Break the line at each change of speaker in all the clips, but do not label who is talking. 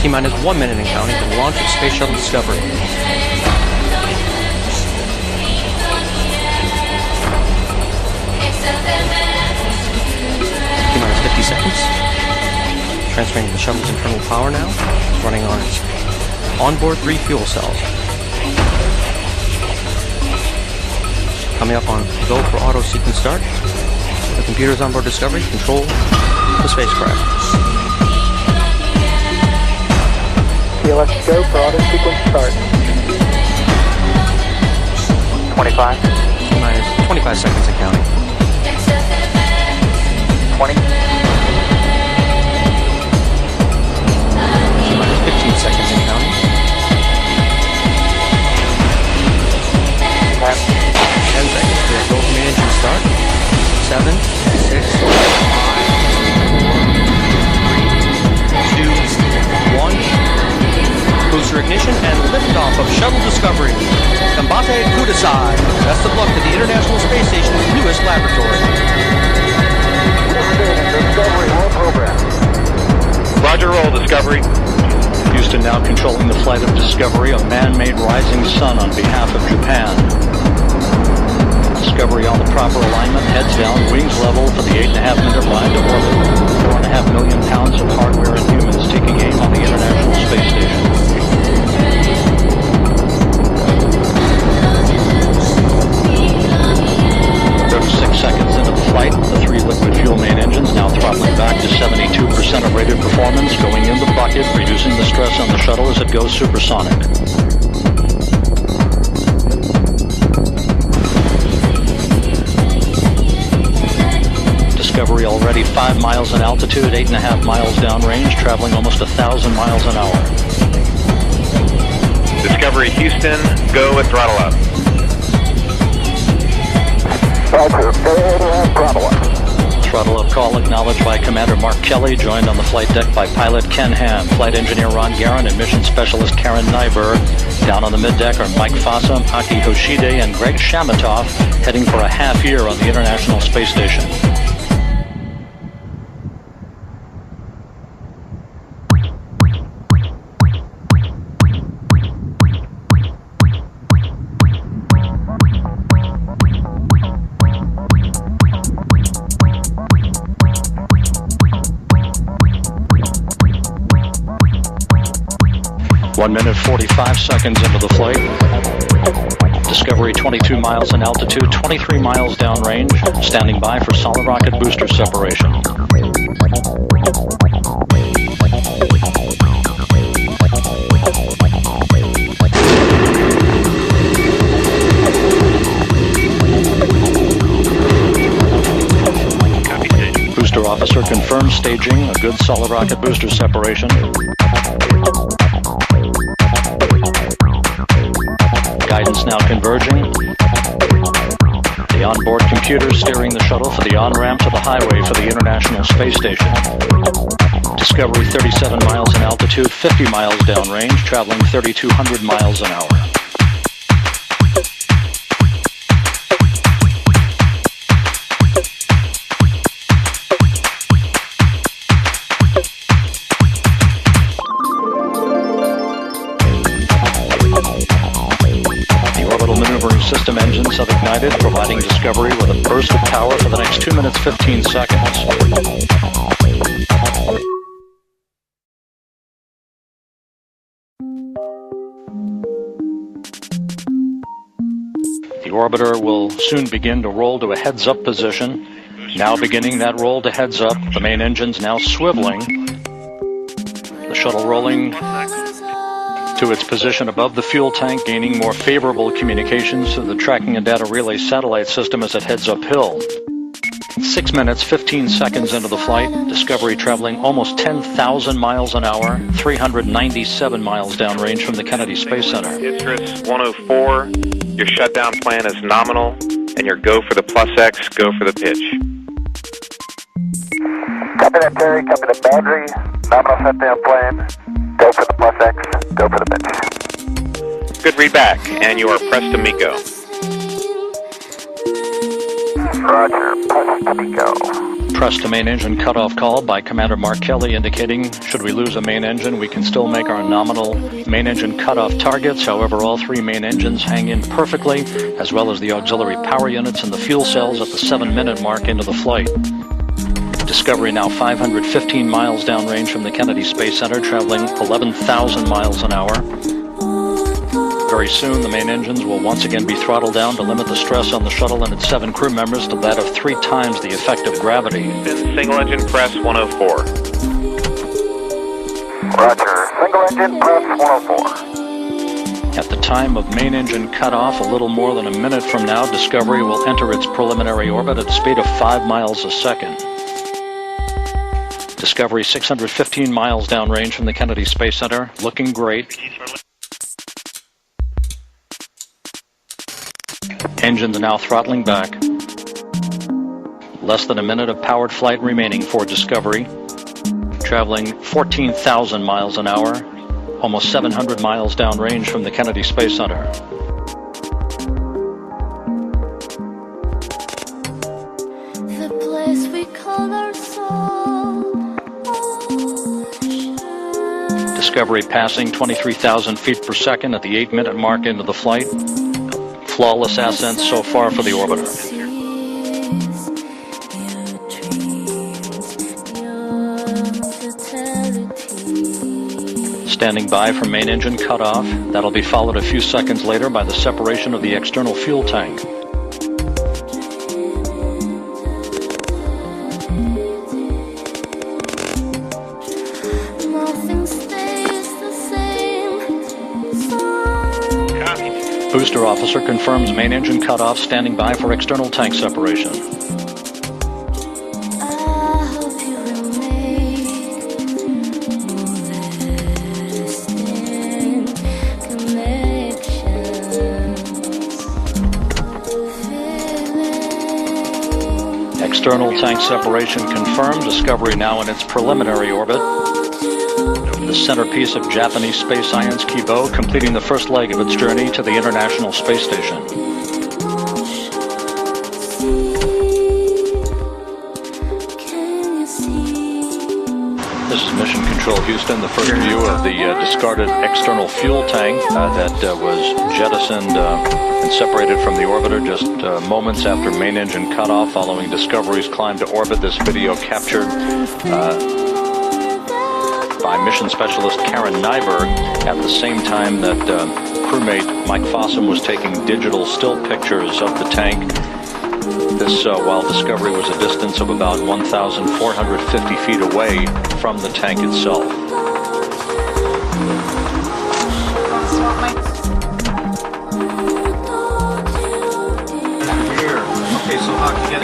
T-minus 1 minute and counting to the launch of Space Shuttle Discovery. T-minus 50 seconds. Transferring the shuttle's internal power now. It's running on its onboard 3 fuel cells. Coming up on go for auto sequence start. The computers on board Discovery control the spacecraft.
Okay, let's go for auto sequence start. 25.
Minus 25 seconds and counting.
20.
Minus 15 seconds and counting. 10 seconds to go from the engine start. 7, 6, 5, 4, 3, 2, 1. Booster ignition and liftoff of Shuttle Discovery. Combate Kudasai. Best of luck to the International Space Station's newest laboratory.
Discovery, all program.
Roger, roll, Discovery.
Houston now controlling the flight of Discovery, a man-made rising sun on behalf of Japan. Discovery on the proper alignment, heads down, wings level for the 8.5-minute ride to orbit. 4.5 million pounds of hardware and humans taking aim on the International Space Station. 36 seconds into the flight, the 3 liquid fuel main engines now throttling back to 72% of rated performance, going in the bucket, reducing the stress on the shuttle as it goes supersonic. Discovery already 5 miles in altitude, 8.5 miles downrange, traveling almost 1,000 miles an hour.
Discovery Houston, go at throttle up.
Roger, throttle up.
Throttle up call acknowledged by Commander Mark Kelly, joined on the flight deck by pilot Ken Ham, flight engineer Ron Guerin, and mission specialist Karen Nyberg. Down on the middeck are Mike Fossum, Aki Hoshide, and Greg Shamatov, heading for a half year on the International Space Station. One minute 45 seconds into the flight. Discovery 22 miles in altitude, 23 miles downrange, standing by for solid rocket booster separation. Booster officer confirms staging, a good solid rocket booster separation. Guidance now converging. The onboard computer steering the shuttle for the on-ramp to the highway for the International Space Station. Discovery 37 miles in altitude, 50 miles downrange, traveling 3,200 miles an hour. System engines have ignited, providing Discovery with a burst of power for the next 2 minutes 15 seconds. The orbiter will soon begin to roll to a heads-up position. Now beginning that roll to heads-up, the main engines now swiveling. The shuttle rolling to its position above the fuel tank, gaining more favorable communications through the tracking and data relay satellite system as it heads uphill. 6 minutes, 15 seconds into the flight, Discovery traveling almost 10,000 miles an hour, 397 miles downrange from the Kennedy Space Center.
Icarus 104, your shutdown plan is nominal, and your go for the plus X, go for the pitch.
Copy that, Terry. Copy the boundary. Nominal shutdown plan. Go for the plus X. Go for the pitch.
Good read back, and you are pressed to MECO.
Roger, pressed to MECO.
press to main engine cutoff call by Commander Mark Kelly indicating should we lose a main engine, we can still make our nominal main engine cutoff targets. However, all three main engines hang in perfectly, as well as the auxiliary power units and the fuel cells at the 7-minute mark into the flight. Discovery now 515 miles downrange from the Kennedy Space Center, traveling 11,000 miles an hour. Very soon, the main engines will once again be throttled down to limit the stress on the shuttle and its 7 crew members to that of 3 times the effective gravity.
Single engine press 104.
Roger. Single engine press 104.
At the time of main engine cutoff, a little more than a minute from now, Discovery will enter its preliminary orbit at a speed of 5 miles a second. Discovery 615 miles downrange from the Kennedy Space Center, looking great. Engines now throttling back. Less than a minute of powered flight remaining for Discovery. Traveling 14,000 miles an hour, almost 700 miles downrange from the Kennedy Space Center.
The place we call our soul.
Discovery passing 23,000 feet per second at the 8-minute mark into the flight. Flawless ascent so far for the orbiter. Standing by for main engine cutoff. That'll be followed a few seconds later by the separation of the external fuel tank. Booster officer confirms main engine cutoff, standing by for external tank separation. External tank separation confirmed. Discovery now in its preliminary orbit. The centerpiece of Japanese space science, Kibo, completing the first leg of its journey to the International Space Station. This is Mission Control Houston, the first view of the discarded external fuel tank that was jettisoned and separated from the orbiter just moments after main engine cutoff following Discovery's climb to orbit. This video captured by mission specialist Karen Nyberg at the same time that crewmate Mike Fossum was taking digital still pictures of the tank. This while Discovery was a distance of about 1,450 feet away from the tank itself.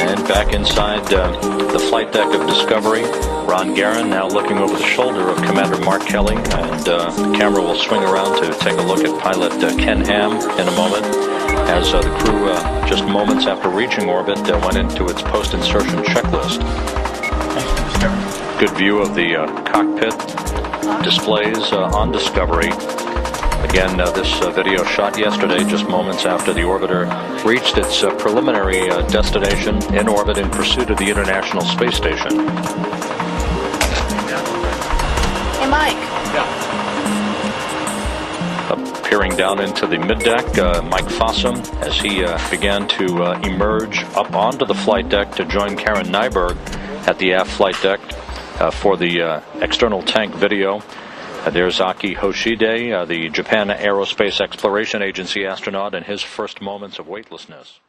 And back inside the flight deck of Discovery, Ron Guerin now looking over the shoulder of Commander Mark Kelly, and the camera will swing around to take a look at pilot Ken Ham in a moment, as the crew, just moments after reaching orbit, went into its post-insertion checklist. Good view of the cockpit displays on Discovery. Again, this video shot yesterday, just moments after the orbiter reached its preliminary destination in orbit in pursuit of the International Space Station.
Hey, Mike.
Peering down into the middeck, Mike Fossum, as he began to emerge up onto the flight deck to join Karen Nyberg at the aft flight deck for the external tank video. There's Aki Hoshide, the Japan Aerospace Exploration Agency astronaut, in his first moments of weightlessness.